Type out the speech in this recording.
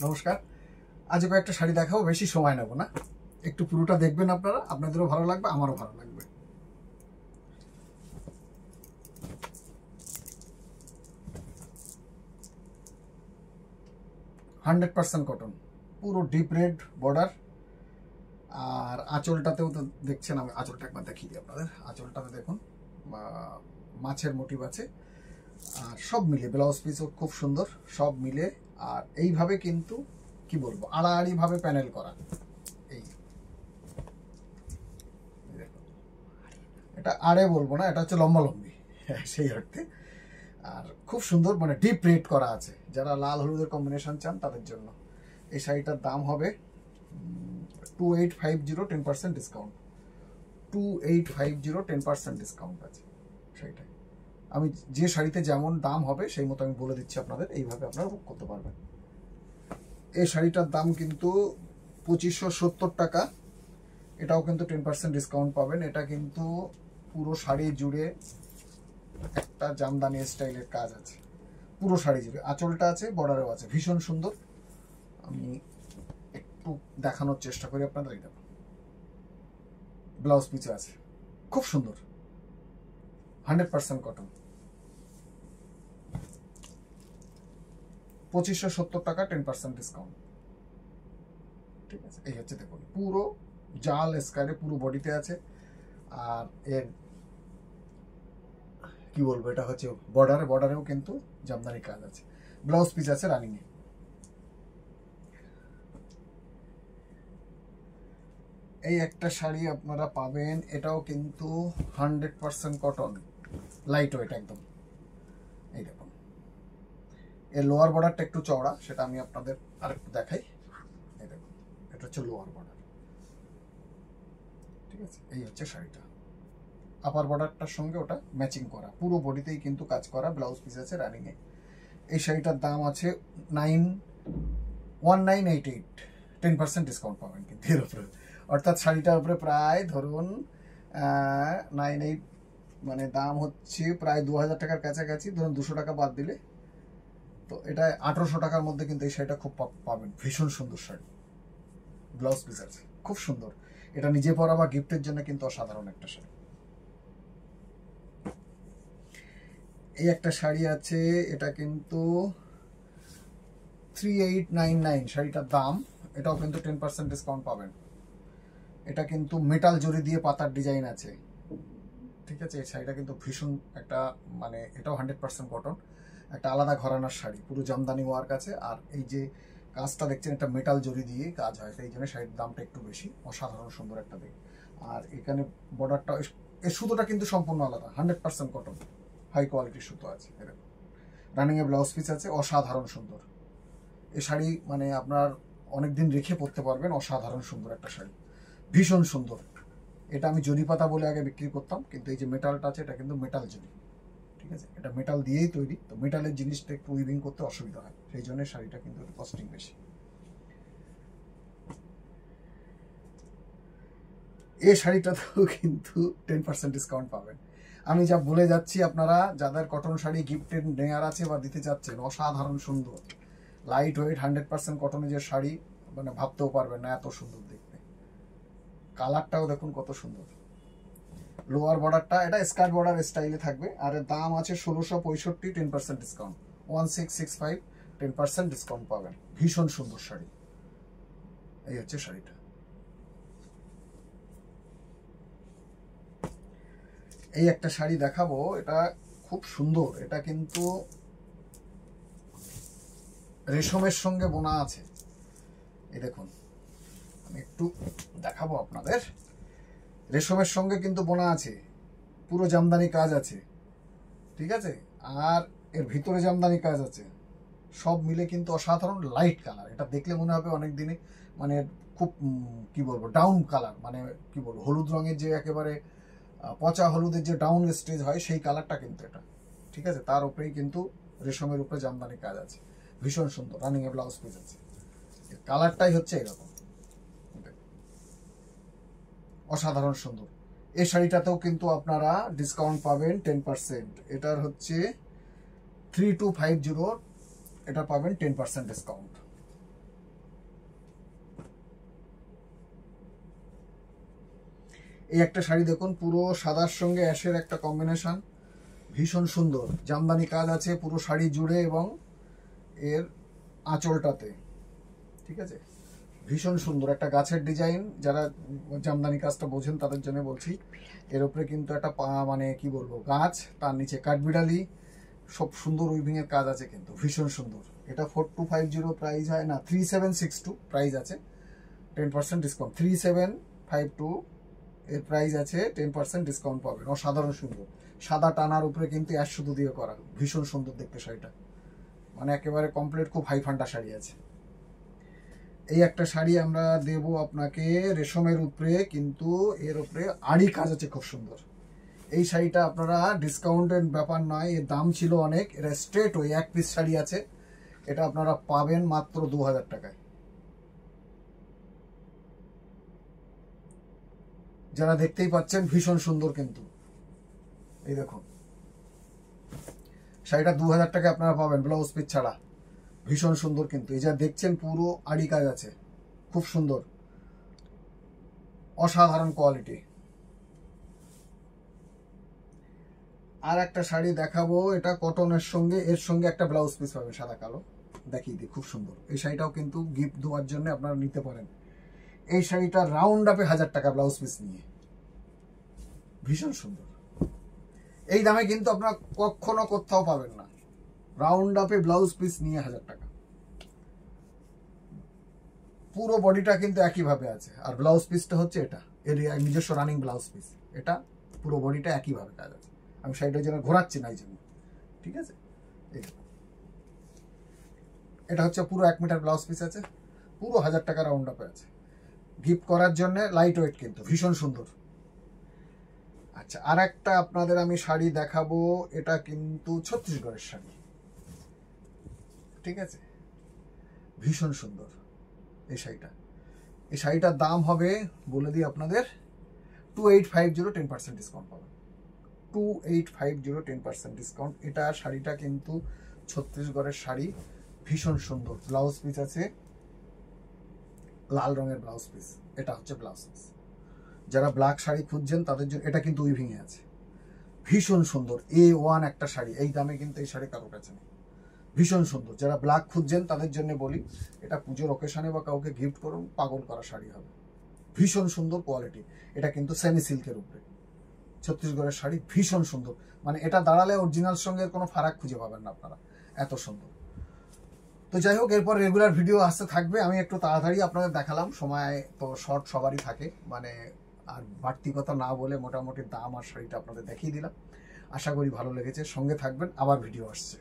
নমস্কার। আজ কয়েকটা শাড়ি দেখাবো, বেশি সময় নেব না, একটু পুরোটা দেখবেন আপনারা, আপনাদেরও ভালো লাগবে, আমারও ভালো লাগবে। হান্ড্রেড পার্সেন্ট কটন, পুরো ডিপ রেড বর্ডার। আর আঁচলটাতেও তো দেখছেন, আমি আঁচলটা একবার দেখিয়ে দিই আপনাদের। আঁচলটাতে দেখুন মাছের মোটিভ আছে, আর সব মিলে ব্লাউজ পিসও খুব সুন্দর, সব মিলে। আর এইভাবে কিন্তু কি বলবো, আড়াআড়ি ভাবে প্যানেল করা। এই এটা আড়ে বলবো না, এটা হচ্ছে লম্বালম্বি সেই অর্থে। আর খুব সুন্দর, মানে ডিপ রেড করা আছে। যারা লাল হলুদের কম্বিনেশন চান তাদের জন্য এই শাড়িটার দাম হবে 2850, 10% ডিসকাউন্ট। 2850, 10% ডিসকাউন্ট আছে শাড়িটা। আমি যে শাড়িতে যেমন দাম হবে সেই মতো আমি বলে দিচ্ছি আপনাদের, এইভাবে আপনারা বুক করতে পারবেন। এই শাড়িটার দাম কিন্তু 2570 টাকা। এটাও কিন্তু 10% ডিসকাউন্ট পাবেন। এটা কিন্তু পুরো শাড়ি জুড়ে একটা জামদানি স্টাইলের কাজ আছে, পুরো শাড়ি জুড়ে। আঁচলটা আছে, বর্ডারেও আছে, ভীষণ সুন্দর। আমি একটু দেখানোর চেষ্টা করি আপনাদের। এই দেখুন, ব্লাউজ পিছে আছে, খুব সুন্দর, 100% কটন। 2570 টাকা, 10% ডিসকাউন্ট। ঠিক আছে, এই হচ্ছে দেখুন, পুরো জাল স্কাইলে পুরো বডিতে আছে। আর এর কি বলবো, এটা হচ্ছে বর্ডারেও কিন্তু জামদানি কাজ আছে। ব্লাউজ পিস আছে রানিং এ। এই একটা শাড়ি আপনারা পাবেন, এটাও কিন্তু 100% কটন, লাইট ওয়েট একদম। এই দেখুন, এর লোয়ার বর্ডারটা একটু চওড়া, সেটা আমি আপনাদের আরেকটু দেখাই। এই দেখুন, এটা হচ্ছে লোয়ার বর্ডার। ঠিক আছে, এই হচ্ছে শাড়িটা। আপার বর্ডারটার সঙ্গে ওটা ম্যাচিং করা, পুরো বডিতেই কিন্তু কাজ করা, ব্লাউজ পিস আছে রানিং এ। এই শাড়িটার দাম আছে 1988, 10% ডিসকাউন্ট পাবেন কিন্তু এর উপরে। অর্থাৎ শাড়িটার উপরে প্রায় ধরুন 98, মানে দাম হচ্ছে প্রায় 2000 টাকার কাছাকাছি, ধরুন 200 টাকা বাদ দিলে তো এটা 1800 টাকার মধ্যে কিন্তু এই শাড়িটা খুব পাবেন। ভীষণ সুন্দর শাড়ি, ব্লাউজ পিস আছে, খুব সুন্দর। এটা নিজে পরা বা গিফটের জন্য কিন্তু অসাধারণ একটা শাড়ি। এই একটা শাড়ি আছে, এটা কিন্তু 3899 শাড়িটার দাম। এটাও কিন্তু 10% ডিসকাউন্ট পাবেন। এটা কিন্তু মেটাল জরি দিয়ে পাতার ডিজাইন আছে। ঠিক আছে, এই শাড়িটা কিন্তু ভীষণ একটা, মানে এটাও 100% কটন, একটা আলাদা ঘরানার শাড়ি, পুরো জামদানি ওয়ার্ক আছে। আর এই যে কাজটা দেখছেন, এটা মেটাল জরি দিয়ে কাজ হয়, সেই জন্য শাড়ির দামটা একটু বেশি। অসাধারণ সুন্দর একটা দিক। আর এখানে বর্ডারটা, এই সুতোটা কিন্তু সম্পূর্ণ আলাদা, 100% কটন, হাই কোয়ালিটির সুতো আছে। এরকম রানিং এ ব্লাউজ পিস আছে, অসাধারণ সুন্দর। এই শাড়ি মানে আপনার অনেকদিন রেখে পরতে পারবেন, অসাধারণ সুন্দর একটা শাড়ি, ভীষণ সুন্দর। এটা আমি জরি পাতা বলে আগে বিক্রি করতাম, কিন্তু এই যে মেটালটা আছে, এটা কিন্তু মেটাল জরি। ঠিক আছে, এটা মেটাল দিয়েই তৈরি, তো মেটালের জিনিসটা একটু উইভিং করতে অসুবিধা হয়, সেই জন্য শাড়িটা কিন্তু একটু কস্টিং বেশি। এই শাড়িটাতেও কিন্তু 10% ডিসকাউন্ট পাবেন। আমি যা বলে যাচ্ছি, আপনারা যাদের কটন শাড়ি গিফটের নেয়ার আছে বা দিতে চাচ্ছেন, অসাধারণ সুন্দর, লাইট ওয়েট 100% কটনের যে শাড়ি, মানে ভাবতেও পারবেন না এত সুন্দর দেখতে। কালারটাও দেখুন কত সুন্দর। লোয়ার বর্ডারটা এটা স্কার্ট বর্ডার স্টাইলে থাকবে। আর এর দাম আছে 1665, 10% ডিসকাউন্ট। 1665, 10% ডিসকাউন্ট পাবেন। ভীষণ সুন্দর শাড়ি। এই হচ্ছে শাড়িটা। এই একটা শাড়ি দেখাবো, এটা খুব সুন্দর। এটা কিন্তু রেশমের সঙ্গে বোনা আছে। এই দেখুন, আমি একটু দেখাবো আপনাদের। রেশমের সঙ্গে কিন্তু বোনা আছে, পুরো জামদানি কাজ আছে। ঠিক আছে, আর এর ভিতরে জামদানি কাজ আছে, সব মিলে কিন্তু অসাধারণ লাইট কালার। এটা দেখলে মনে হবে অনেক দিনে, মানে খুব কি বলবো, ডাউন কালার, মানে কি বলবো, হলুদ রঙের যে একেবারে পচা হলুদের যে ডাউন স্টেজ হয়, সেই কালারটা কিন্তু এটা। ঠিক আছে, তার উপরেই কিন্তু রেশমের উপরে জামদানি কাজ আছে, ভীষণ সুন্দর। রানিং এ ব্লাউজ পিস আছে, কালারটাই হচ্ছে এরকম, অসাধারণ সুন্দর। এই শাড়িটাতেও কিন্তু আপনারা ডিসকাউন্ট পাবেন 10%। এটার হচ্ছে 3250, এটা পাবেন 10% ডিসকাউন্ট। এই একটা শাড়ি দেখুন, পুরো সাদার সঙ্গে অ্যাশের একটা কম্বিনেশন, ভীষণ সুন্দর। জামদানি কাজ আছে পুরো শাড়ি জুড়ে এবং এর আঁচলটাতে, ঠিক আছে, ভীষণ সুন্দর একটা গাছের ডিজাইন। যারা জামদানি কাজটা বোঝেন তাদের জন্য বলছি। এর উপরে কিন্তু একটা মানে কি বলবো গাছ, তার নিচে কাঠবিড়ালি, সব সুন্দর উইভিং এর কাজ আছে, কিন্তু ভীষণ সুন্দর। এটা 4250 প্রাইস হয় না, 3762 প্রাইস আছে, 10% ডিসকাউন্ট। 3752 এর প্রাইস আছে, 10% ডিসকাউন্ট পাবেন। অসাধারণ সুন্দর, সাদা টানার উপরে কিন্তু অ্যাশ সুতো দিয়ে করা, ভীষণ সুন্দর দেখতে শাড়িটা, মানে একেবারে কমপ্লিট, খুব হাই ফান্ডা শাড়ি আছে। এই একটা শাড়ি আমরা দেব আপনাকে রেশমের উপরে, কিন্তু এর উপরে আড়ি কাজ আছে খুব সুন্দর। এই শাড়িটা আপনারা ডিসকাউন্টের ব্যাপার নয়, এর দাম ছিল অনেক, এটা স্ট্রেট ওই এক পিস শাড়ি আছে, এটা আপনারা পাবেন মাত্র 2000 টাকায়। যারা দেখতেই পাচ্ছেন ভীষণ সুন্দর, কিন্তু এই দেখুন শাড়িটা 2000 টাকায় আপনারা পাবেন ব্লাউজ পিস ছাড়া, ভীষণ সুন্দর। কিন্তু এই যা দেখছেন পুরো আড়ি কাজ আছে, খুব সুন্দর, অসাধারণ কোয়ালিটি। আর একটা শাড়ি দেখাবো, এটা কটনের সঙ্গে, এর সঙ্গে একটা ব্লাউজ পিস পাবেন সাদা কালো, দেখিয়ে দিই, খুব সুন্দর। এই শাড়িটাও কিন্তু গিফট দেওয়ার জন্য আপনারা নিতে পারেন। এই শাড়িটা রাউন্ড আপে 1000 টাকা ব্লাউজ পিস নিয়ে, ভীষণ সুন্দর। এই দামে কিন্তু আপনারা কখনো কোথাও পাবেন না, রাউন্ড আপে ব্লাউজ পিস নিয়ে 1000 টাকা। পুরো বডিটা কিন্তু একইভাবে আছে, আর ব্লাউজ পিসটা হচ্ছে এটা, এর নিজস্ব রানিং ব্লাউজ পিস, এটা পুরো বডিটা একইভাবে কাজ আছে। আমি শাড়িটার জন্য ঘোরাচ্ছি না এই জন্য, ঠিক আছে। এটা হচ্ছে পুরো 1 মিটার ব্লাউজ পিস আছে, পুরো 1000 টাকা রাউন্ড আপে আছে, গিফট করার জন্য, লাইট ওয়েট, কিন্তু ভীষণ সুন্দর। আচ্ছা, আর একটা আপনাদের আমি শাড়ি দেখাবো, এটা কিন্তু ছত্তিশগড়ের শাড়ি, ঠিক আছে, ভীষণ সুন্দর এই শাড়িটা। এই শাড়িটার দাম হবে বলে দিই আপনাদের 2850, 10% ডিসকাউন্ট পাবেন, 2850, 10% ডিসকাউন্ট। এটা শাড়িটা কিন্তু ছত্তিশগড়ের শাড়ি, ভীষণ সুন্দর। ব্লাউজ পিস আছে লাল রঙের ব্লাউজ পিস, এটা হচ্ছে ব্লাউজ পিস। যারা ব্ল্যাক শাড়ি খুঁজছেন তাদের জন্য, এটা কিন্তু উইভিং এ আছে, ভীষণ সুন্দর। A1 একটা শাড়ি, এই দামে কিন্তু এই শাড়ি কারোর কাছে নেই, ভীষণ সুন্দর। যারা ব্ল্যাক খুঁজছেন তাদের জন্য বলি, এটা পুজোর অকেশনে বা কাউকে গিফট করুন, পাগল করা শাড়ি হবে, ভীষণ সুন্দর কোয়ালিটি। এটা কিন্তু সেমি সিল্কের উপরে, ছত্তিশগড়ের শাড়ি, ভীষণ সুন্দর। মানে এটা দাঁড়ালে অরিজিনাল সঙ্গে কোনো ফারাক খুঁজে পাবেন না আপনারা, এত সুন্দর। তো যাই হোক, এরপর রেগুলার ভিডিও আসতে থাকবে। আমি একটু তাড়াতাড়ি আপনাদের দেখালাম, সময় তো শর্ট সবারই থাকে, মানে আর বাড়তি কথা না বলে মোটামুটি দাম আর শাড়িটা আপনাদের দেখিয়ে দিলাম। আশা করি ভালো লেগেছে, সঙ্গে থাকবেন, আবার ভিডিও আসছে।